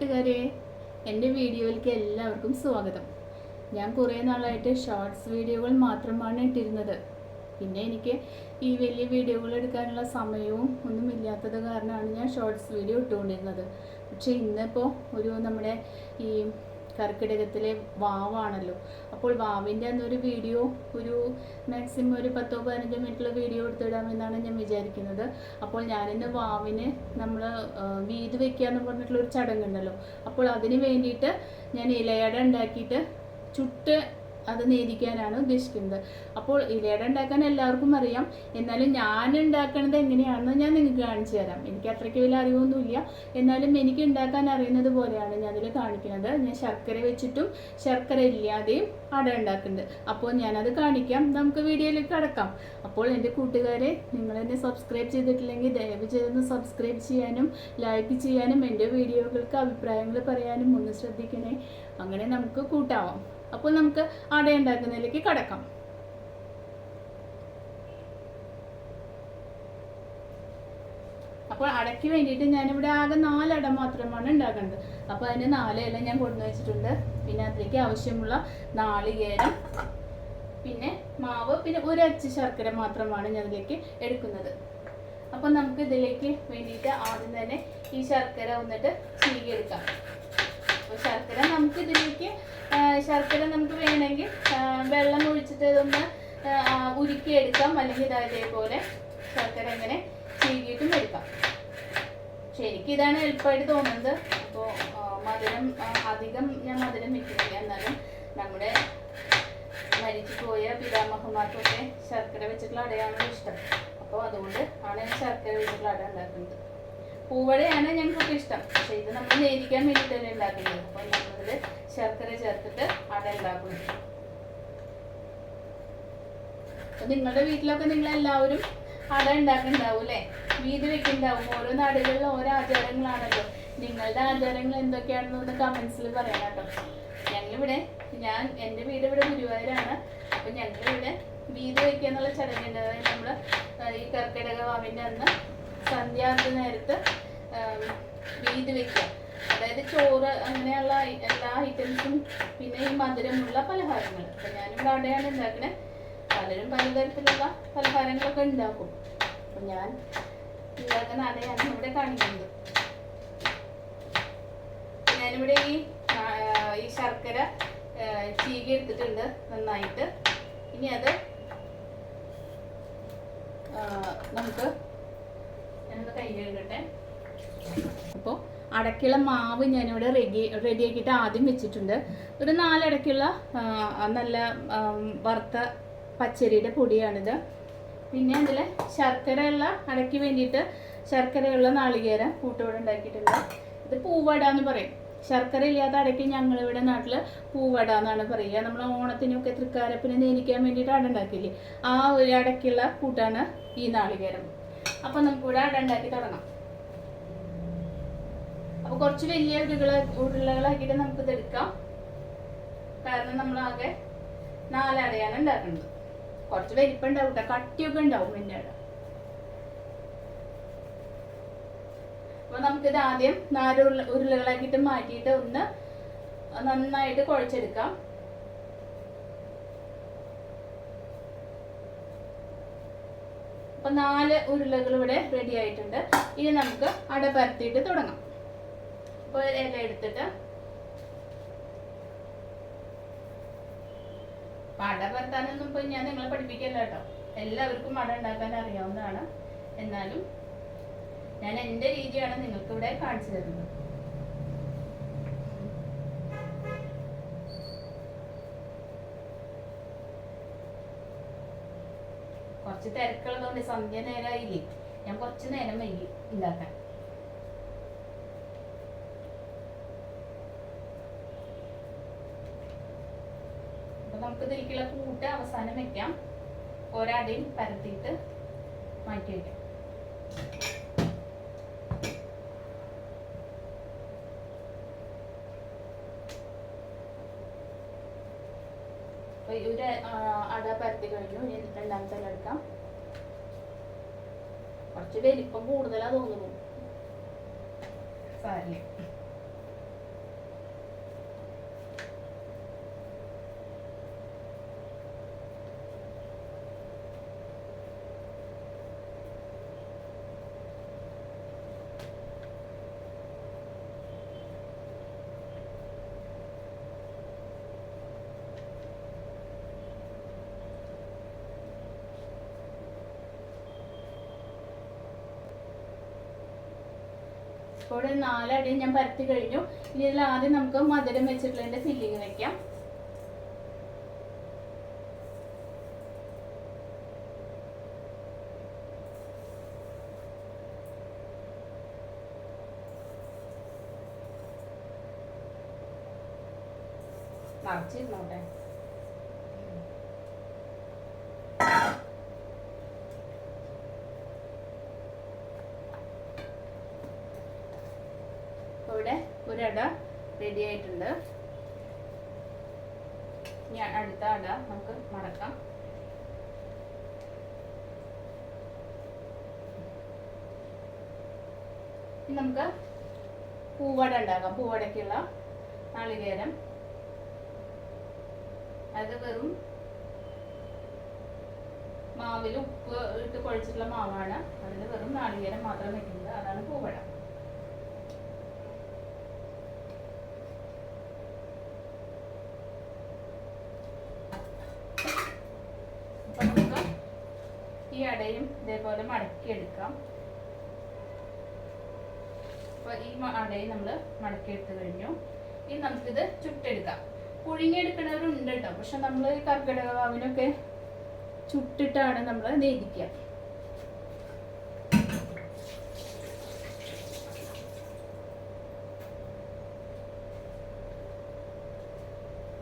കൂട്ടുകാരെ, എൻ്റെ വീഡിയോയിലേക്ക് എല്ലാവർക്കും സ്വാഗതം. ഞാൻ കുറേ നാളായിട്ട് ഷോർട്സ് വീഡിയോകൾ മാത്രമാണ് ഇട്ടിരുന്നത്. പിന്നെ എനിക്ക് ഈ വലിയ വീഡിയോകൾ എടുക്കാനുള്ള സമയവും ഒന്നും ഇല്ലാത്തത് കാരണമാണ് ഞാൻ ഷോർട്സ് വീഡിയോ ഇട്ടുകൊണ്ടിരുന്നത്. പക്ഷേ ഇന്നിപ്പോൾ നമ്മുടെ ഈ കർക്കിടകത്തിലെ വാവാണല്ലോ. അപ്പോൾ വാവിൻ്റെ അന്നൊരു വീഡിയോ മാക്സിമം ഒരു 10-15 മിനിറ്റുള്ള വീഡിയോ എടുത്തിടാമെന്നാണ് ഞാൻ വിചാരിക്കുന്നത്. അപ്പോൾ ഞാനിന്ന് വാവിന് നമ്മൾ വീത് വയ്ക്കുക എന്ന് പറഞ്ഞിട്ടുള്ളൊരു ചടങ്ങുണ്ടല്ലോ. അപ്പോൾ അതിന് വേണ്ടിയിട്ട് ഞാൻ ഇലയട ഉണ്ടാക്കിയിട്ട് ചുട്ട് അത് നേദിക്കാനാണ് ഉദ്ദേശിക്കുന്നത്. അപ്പോൾ ഇലയട ഉണ്ടാക്കാൻ എല്ലാവർക്കും അറിയാം. എന്നാലും ഞാൻ ഉണ്ടാക്കുന്നത് എങ്ങനെയാണെന്ന് ഞാൻ നിങ്ങൾക്ക് കാണിച്ചു തരാം. എനിക്ക് അത്രയ്ക്ക് വലിയ അറിവൊന്നുമില്ല, എന്നാലും എനിക്ക് ഉണ്ടാക്കാൻ അറിയുന്നത് പോലെയാണ് ഞാൻ അതിൽ കാണിക്കുന്നത്. ഞാൻ ശർക്കര വെച്ചിട്ടും ശർക്കര ഇല്ലാതെയും അട ഉണ്ടാക്കുന്നുണ്ട്. അപ്പോൾ ഞാനത് കാണിക്കാം. നമുക്ക് വീഡിയോയിലേക്ക് കടക്കാം. അപ്പോൾ എൻ്റെ കൂട്ടുകാരെ, നിങ്ങളെന്നെ സബ്സ്ക്രൈബ് ചെയ്തിട്ടില്ലെങ്കിൽ ദയവ് ചെയ്തൊന്ന് സബ്സ്ക്രൈബ് ചെയ്യാനും ലൈക്ക് ചെയ്യാനും എൻ്റെ വീഡിയോകൾക്ക് അഭിപ്രായങ്ങൾ പറയാനും ഒന്ന് ശ്രദ്ധിക്കണേ. അങ്ങനെ നമുക്ക് കൂട്ടാവാം. അപ്പോൾ നമുക്ക് അട ഉണ്ടാക്കുന്നതിലേക്ക് കടക്കാം. അപ്പോൾ അടയ്ക്ക് വേണ്ടിയിട്ട് ഞാനിവിടെ ആകെ 4 അട മാത്രമാണ് ഉണ്ടാക്കുന്നത്. അപ്പോൾ അതിന് 4 ഇല ഞാൻ കൊണ്ടു വെച്ചിട്ടുണ്ട്. പിന്നെ അതിലേക്ക് ആവശ്യമുള്ള നാളികേരം, പിന്നെ മാവ്, പിന്നെ ഒരു അച്ച് ശർക്കര മാത്രമാണ് ഞാൻ ഇതിലേക്ക് എടുക്കുന്നത്. അപ്പോൾ നമുക്ക് ഇതിലേക്ക് വേണ്ടിയിട്ട് ആദ്യം തന്നെ ഈ ശർക്കര വന്നിട്ട് ചീകിയെടുക്കാം. അപ്പോൾ ശർക്കര നമുക്ക് വേണമെങ്കിൽ വെള്ളം ഒഴിച്ചിട്ട് ഇതൊന്ന് ഉരുക്കിയെടുക്കാം, അല്ലെങ്കിൽ ഇതേപോലെ ശർക്കര ഇങ്ങനെ ചീകിയിട്ടും എടുക്കാം. പക്ഷെ എനിക്കിതാണ് എളുപ്പമായിട്ട് തോന്നുന്നത്. അപ്പോൾ മധുരം അധികം ഞാൻ മധുരം വെക്കുന്നില്ല. എന്നാലും നമ്മുടെ മരിച്ചു പോയ പിതാമഹന്മാർക്കൊക്കെ ശർക്കര വെച്ചിട്ടുള്ള അടയാണല്ലോ ഇഷ്ടം. അപ്പോൾ അതുകൊണ്ട് ആണ് ഞാൻ ശർക്കര വെച്ചിട്ടുള്ള അട ഉണ്ടാക്കുന്നത്. പൂവടയാണ് ഞങ്ങൾക്കൊക്കെ ഇഷ്ടം, പക്ഷെ ഇത് നമ്മൾ നേദിക്കാൻ വേണ്ടിയിട്ടല്ലേ ഉണ്ടാക്കുന്നത്. അപ്പോൾ നമ്മളിത് ശർക്കര ചേർത്തിട്ട് അട ഉണ്ടാക്കുന്നത്. അപ്പോൾ നിങ്ങളുടെ വീട്ടിലൊക്കെ നിങ്ങളെല്ലാവരും അട ഉണ്ടാക്കുന്നുണ്ടാവും അല്ലേ, വീതി വെക്കുന്നുണ്ടാവും. ഓരോ നാടുകളിലും ഓരോ ആചാരങ്ങളാണല്ലോ. നിങ്ങളുടെ ആചാരങ്ങൾ എന്തൊക്കെയാണെന്നൊന്ന് കമൻസിൽ പറയണം കേട്ടോ. എൻ്റെ വീട് ഇവിടെ ഗുരുവായൂരാണ്. അപ്പോൾ ഞങ്ങളിവിടെ വീതി വയ്ക്കുക എന്നുള്ള ചടങ്ങുണ്ട്. അതായത് നമ്മൾ ഈ കർക്കിടക വാവിൻ്റെ അന്ന് സന്ധ്യാന്ത നേരത്ത് വീതി വയ്ക്കുക. അതായത് ചോറ്, അങ്ങനെയുള്ള എല്ലാ ഐറ്റംസും, പിന്നെ ഈ മധുരമുള്ള പലഹാരങ്ങൾ. അപ്പം ഞാനിവിടെ അടയാണ് ഉണ്ടാക്കുന്നത്. പലരും പലതരത്തിലുള്ള പലഹാരങ്ങളൊക്കെ ഉണ്ടാക്കും. അപ്പം ഞാൻ ഉണ്ടാക്കുന്ന അടയാണ് ഇവിടെ കാണിക്കുന്നത്. ഞാനിവിടെ ഈ ശർക്കര ചീകി എടുത്തിട്ടുണ്ട് നന്നായിട്ട്. ഇനി അത് നമുക്ക് ഞാനൊന്ന് കൈ കഴുകട്ടെ. അപ്പോൾ അടയ്ക്കുള്ള മാവ് ഞാനിവിടെ റെഡിയാക്കിയിട്ട് ആദ്യം വെച്ചിട്ടുണ്ട്. ഒരു 4 അടയ്ക്കുള്ള നല്ല വറുത്ത പച്ചരിയുടെ പൊടിയാണിത്. പിന്നെ അതിൽ ശർക്കരയുള്ള അടയ്ക്ക് വേണ്ടിയിട്ട് ശർക്കരയുള്ള നാളികേരം കൂട്ടുകൂടെ ഉണ്ടാക്കിയിട്ടുണ്ട്. ഇത് പൂവട എന്ന് പറയും. ശർക്കര ഇല്ലാത്ത അടയ്ക്ക് ഞങ്ങളിവിടെ നാട്ടിൽ പൂവട എന്നാണ് പറയുക. നമ്മൾ ഓണത്തിനൊക്കെ തൃക്കാരപ്പിന് നേദിക്കാൻ വേണ്ടിയിട്ട് അട ഉണ്ടാക്കില്ലേ, ആ ഒരു അടയ്ക്കുള്ള കൂട്ടാണ് ഈ നാളികേരം. അപ്പോൾ നമുക്കിവിടെ അട ഉണ്ടാക്കി തുടങ്ങാം. അപ്പോൾ കുറച്ച് വലിയ ഉരുളകളാക്കിയിട്ട് നമുക്കിത് എടുക്കാം. കാരണം നമ്മളാകെ 4 അടയാണ് ഉണ്ടാക്കുന്നത്. കുറച്ച് വലിപ്പം ഉണ്ടാവും കേട്ടോ, കട്ടിയൊക്കെ ഉണ്ടാവും എൻ്റെ അട. അപ്പോൾ നമുക്കിത് ആദ്യം 4 ഉരുളകളാക്കിയിട്ട് മാറ്റിയിട്ട് ഒന്ന് നന്നായിട്ട് കുഴച്ചെടുക്കാം. അപ്പോൾ 4 ഉരുളകൾ ഇവിടെ റെഡി ആയിട്ടുണ്ട്. ഇനി നമുക്ക് അട പരത്തിയിട്ട് തുടങ്ങാം. അപ്പോൾ ഇല എടുത്തിട്ട് അട പരത്താനൊന്നും ഇപ്പോൾ ഞാൻ നിങ്ങളെ പഠിപ്പിക്കല്ല കേട്ടോ. എല്ലാവർക്കും അട ഉണ്ടാക്കാൻ അറിയാവുന്നതാണ്. എന്നാലും ഞാൻ എൻ്റെ രീതിയാണ് നിങ്ങൾക്ക് ഇവിടെ കാണിച്ചു തരുന്നത്. കുറച്ച് തിരക്കുള്ളതുകൊണ്ട് സന്ധ്യ നേരമായില്ലേ, ഞാൻ കുറച്ച് നേരം വൈകി ഉണ്ടാക്കാൻ. അപ്പൊ നമുക്ക് ഇതിലേക്കുള്ള കൂട്ട് അവസാനം വെക്കാം. ഒരടയും പരത്തിയിട്ട് മാറ്റി വയ്ക്കാം. ഒരു അട പരത്തി കഴിഞ്ഞു. ഇനി രണ്ടാമത്തെ അട എടുക്കാം. കുറച്ച് വലിപ്പം കൂടുതലാ തോന്നുന്നു, സാരില്ല. അപ്പോൾ ഇവിടെ 4 അടയും ഞാൻ പരത്തി കഴിഞ്ഞു. ഇനി ഇതിൽ ആദ്യം നമുക്ക് മധുരം വെച്ചിട്ടുള്ളതിൻ്റെ ഫില്ലിങ് വെക്കാം. നിറച്ചിരുന്നോട്ടെ. ഇവിടെ ഒരട റെഡി ആയിട്ടുണ്ട്. ഇനി അടുത്ത അട നമുക്ക് മടക്കാം. ഇനി നമുക്ക് പൂവട ഉണ്ടാക്കാം. പൂവടയ്ക്കുള്ള നാളികേരം അത് വെറും മാവിൽ ഉപ്പ് ഇട്ട് കുഴച്ചിട്ടുള്ള മാവാണ്. അതിൽ വെറും നാളികേരം മാത്രം വെക്കുന്നത്. അതാണ് പൂവട. അപ്പൊ നമുക്ക് ഈ അടയും ഇതേപോലെ മടക്കിയെടുക്കാം. അപ്പൊ ഈ അടയും നമ്മൾ മടക്കിയെടുത്ത് കഴിഞ്ഞു. ഇനി നമുക്കിത് ചുട്ടെടുക്കാം. പുഴുങ്ങിയെടുക്കുന്നവരുണ്ട് കേട്ടോ. പക്ഷെ നമ്മൾ ഈ കർക്കിടക വാവിനൊക്കെ ചുട്ടിട്ടാണ് നമ്മൾ നേദിക്കുക.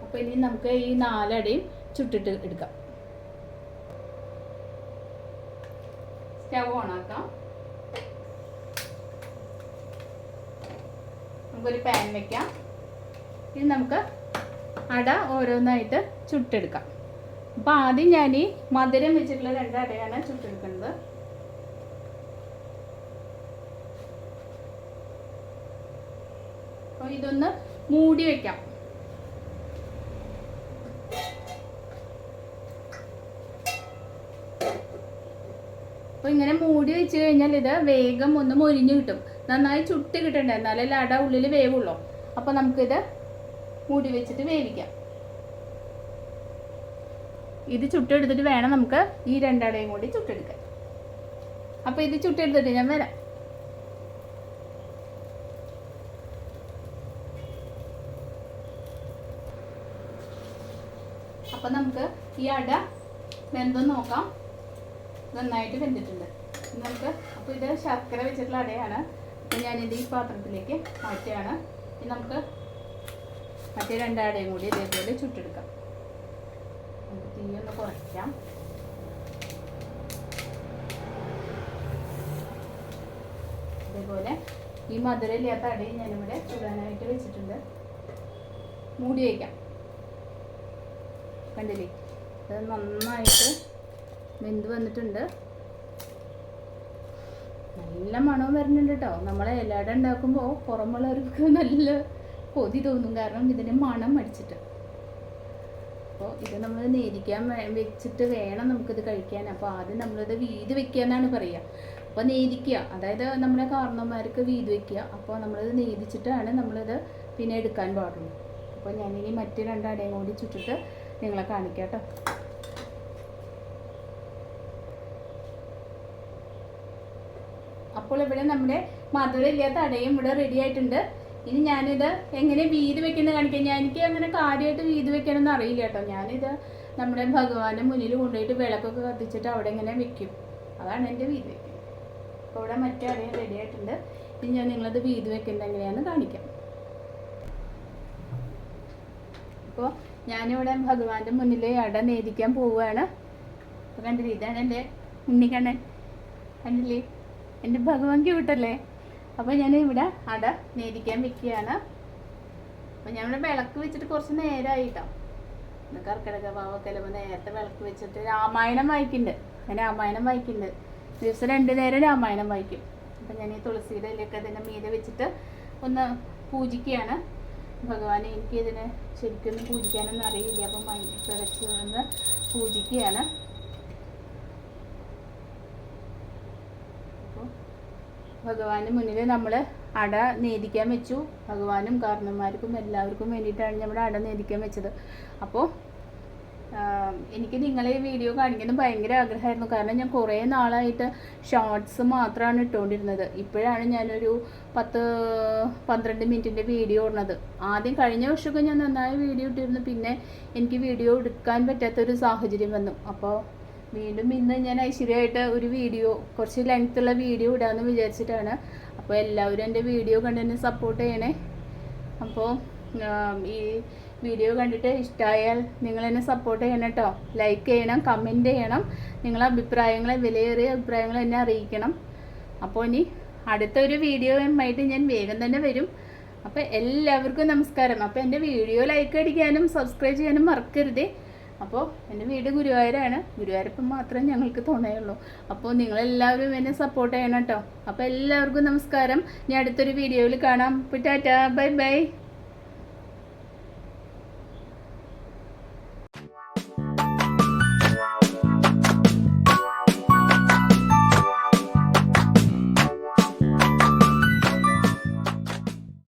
അപ്പൊ ഇനി നമുക്ക് ഈ 4 അടയും ചുട്ടിട്ട് എടുക്കാം. സ്റ്റവ് ഓണാക്കാം. നമുക്കൊരു പാൻ വെക്കാം. ഇനി നമുക്ക് അട ഓരോന്നായിട്ട് ചുട്ടെടുക്കാം. അപ്പോൾ ആദ്യം ഞാൻ ഈ മധുരം വെച്ചിട്ടുള്ള 2 അടയാണ് ചുട്ടെടുക്കുന്നത്. അപ്പോൾ ഇതൊന്ന് മൂടി വെക്കാം. അപ്പോൾ ഇങ്ങനെ മൂടി വെച്ച് കഴിഞ്ഞാൽ ഇത് വേഗം ഒന്ന് മൊരിഞ്ഞ് കിട്ടും. നന്നായി ചുട്ട് കിട്ടണ്ടേ, എന്നാലല്ലേ അട ഉള്ളിൽ വേവുള്ളൂ. അപ്പോൾ നമുക്കിത് മൂടി വെച്ചിട്ട് വേവിക്കാം. ഇത് ചുട്ടെടുത്തിട്ട് വേണം നമുക്ക് ഈ 2 അടയും കൂടി ചുട്ടെടുക്കാൻ. അപ്പോൾ ഇത് ചുട്ടെടുത്തിട്ട് ഞാൻ വരാം. അപ്പം നമുക്ക് ഈ അട വെന്തൊന്ന് നോക്കാം. നന്നായിട്ട് വെന്തിട്ടുണ്ട് നമുക്ക്. അപ്പോൾ ഇത് ശർക്കര വെച്ചിട്ടുള്ള അടയാണ്. അപ്പോൾ ഞാനിത് ഈ പാത്രത്തിലേക്ക് മാറ്റുകയാണ്. ഇനി നമുക്ക് മറ്റേ 2 അടയും കൂടി ഇതേപോലെ ചുട്ടെടുക്കാം. നമുക്ക് തീയൊന്ന് കുറയ്ക്കാം. ഇതേപോലെ ഈ മധുരമില്ലാത്ത അടയും ഞാനിവിടെ ചുടാനായിട്ട് വെച്ചിട്ടുണ്ട്. മൂടി വയ്ക്കാം. കണ്ടില്ലേ, ഇത് നന്നായിട്ട് വെന്ത് വന്നിട്ടുണ്ട്. നല്ല മണവും വരുന്നുണ്ട് കേട്ടോ. നമ്മളെ ഇലട ഉണ്ടാക്കുമ്പോൾ പുറമുള്ളവർക്ക് നല്ല കൊതി തോന്നും, കാരണം ഇതിന് മണം അടിച്ചിട്ട്. അപ്പോൾ ഇത് നമ്മൾ നേദിക്കാൻ വെച്ചിട്ട് വേണം നമുക്കിത് കഴിക്കാൻ. അപ്പോൾ ആദ്യം നമ്മളിത് വീത് വെക്കുക എന്നാണ് പറയുക. അപ്പോൾ നേദിക്കുക, അതായത് നമ്മുടെ കാരണവന്മാർക്ക് വീത് വെക്കുക. അപ്പോൾ നമ്മളിത് നേദിച്ചിട്ടാണ് നമ്മളിത് പിന്നെ എടുക്കാൻ പാടുള്ളൂ. അപ്പോൾ ഞാനിനി മറ്റ് 2 അടയും കൂടി ചുറ്റിട്ട് നിങ്ങളെ കാണിക്കാം കേട്ടോ. അപ്പോൾ ഇവിടെ നമ്മുടെ മധുരമില്ലാത്ത അടയും ഇവിടെ റെഡി ആയിട്ടുണ്ട്. ഇനി ഞാനിത് എങ്ങനെ വീത് വെക്കുന്നത് കാണിക്കാം. എനിക്ക് അങ്ങനെ കാര്യമായിട്ട് വീത് വെക്കണമെന്ന് അറിയില്ല കേട്ടോ. ഞാനിത് നമ്മുടെ ഭഗവാന്റെ മുന്നിൽ കൊണ്ടുപോയിട്ട് വിളക്കൊക്കെ കത്തിച്ചിട്ട് അവിടെ ഇങ്ങനെ വെക്കും. അതാണ് എൻ്റെ വീത് വെക്കുന്നത്. അപ്പോൾ ഇവിടെ മറ്റേ അടയും റെഡി ആയിട്ടുണ്ട്. ഇനി ഞാൻ നിങ്ങളത് വീത് വെക്കുന്നത് എങ്ങനെയാണെന്ന് കാണിക്കാം. അപ്പോൾ ഞാനിവിടെ ഭഗവാന്റെ മുന്നിൽ അട നേദിക്കാൻ പോവുകയാണ്. അപ്പോൾ കണ്ടില്ലേ, ഇതാണ് എൻ്റെ ഉണ്ണിക്കണ്ണൻ. കണ്ടില്ലേ, എൻ്റെ ഭഗവാൻ ക്യൂട്ടല്ലേ. അപ്പോൾ ഞാൻ ഇവിടെ അട നേദിക്കാൻ വെക്കുകയാണ്. അപ്പോൾ ഞാനിവിടെ വിളക്ക് വെച്ചിട്ട് കുറച്ച് നേരമായിട്ടോ. ഇന്ന് കർക്കിടക വാവൊക്കെ അല്ലേ, നേരത്തെ വിളക്ക് വെച്ചിട്ട് രാമായണം വായിക്കുന്നുണ്ട്. ഞാൻ രാമായണം വായിക്കുന്നുണ്ട്. ദിവസം 2 നേരം രാമായണം വായിക്കും. അപ്പോൾ ഞാൻ ഈ തുളസിയുടെ ഇലയൊക്കെ ഇതിൻ്റെ മീതെ വെച്ചിട്ട് ഒന്ന് പൂജിക്കുകയാണ് ഭഗവാനെ. എനിക്കിതിനെ ശരിക്കൊന്നും പൂജിക്കാനൊന്നും അറിയില്ല. അപ്പം മൈക്കിറച്ച് ഒന്ന് പൂജിക്കുകയാണ്. അപ്പോൾ ഭഗവാന് മുന്നിൽ നമ്മൾ അട നേദിക്കാൻ വെച്ചു. ഭഗവാനും കാരണന്മാർക്കും എല്ലാവർക്കും വേണ്ടിയിട്ടാണ് നമ്മുടെ അട നേദിക്കാൻ വെച്ചത്. അപ്പോൾ എനിക്ക് നിങ്ങളെ ഈ വീഡിയോ കാണിക്കുന്നത് ഭയങ്കര ആഗ്രഹമായിരുന്നു. കാരണം ഞാൻ കുറേ നാളായിട്ട് ഷോർട്സ് മാത്രമാണ് ഇട്ടുകൊണ്ടിരുന്നത്. ഇപ്പോഴാണ് ഞാനൊരു 10-12 മിനിറ്റിൻ്റെ വീഡിയോ ഇടുന്നത്. ആദ്യം കഴിഞ്ഞ വർഷമൊക്കെ ഞാൻ നന്നായി വീഡിയോ ഇട്ടിരുന്നു. പിന്നെ എനിക്ക് വീഡിയോ എടുക്കാൻ പറ്റാത്തൊരു സാഹചര്യം വന്നു. അപ്പോൾ വീണ്ടും ഇന്ന് ഞാൻ ഐശ്വര്യമായിട്ട് ഒരു വീഡിയോ, കുറച്ച് ലെങ്ത്തുള്ള വീഡിയോ ഇടാമെന്ന് വിചാരിച്ചിട്ടാണ്. അപ്പോൾ എല്ലാവരും എൻ്റെ വീഡിയോ കണ്ട് എന്നെ സപ്പോർട്ട് ചെയ്യണേ. അപ്പോൾ ഈ വീഡിയോ കണ്ടിട്ട് ഇഷ്ടമായാൽ നിങ്ങളെന്നെ സപ്പോർട്ട് ചെയ്യണം കേട്ടോ. ലൈക്ക് ചെയ്യണം, കമൻറ്റ് ചെയ്യണം, നിങ്ങളെ അഭിപ്രായങ്ങൾ, വിലയേറിയ അഭിപ്രായങ്ങൾ എന്നെ അറിയിക്കണം. അപ്പോൾ ഇനി അടുത്തൊരു വീഡിയോയുമായിട്ട് ഞാൻ വേഗം തന്നെ വരും. അപ്പോൾ എല്ലാവർക്കും നമസ്കാരം. അപ്പോൾ എൻ്റെ വീഡിയോ ലൈക്ക് അടിക്കാനും സബ്സ്ക്രൈബ് ചെയ്യാനും മറക്കരുതേ. അപ്പോൾ എൻ്റെ വീട് ഗുരുവായൂരാണ്. ഗുരുവായൂരപ്പം മാത്രമേ ഞങ്ങൾക്ക് തുണയുള്ളൂ. അപ്പോൾ നിങ്ങളെല്ലാവരും എന്നെ സപ്പോർട്ട് ചെയ്യണം കേട്ടോ. അപ്പോൾ എല്ലാവർക്കും നമസ്കാരം. ഞാൻ അടുത്തൊരു വീഡിയോയിൽ കാണാം. അപ്പോൾ ടാറ്റാ, ബൈ ബൈ.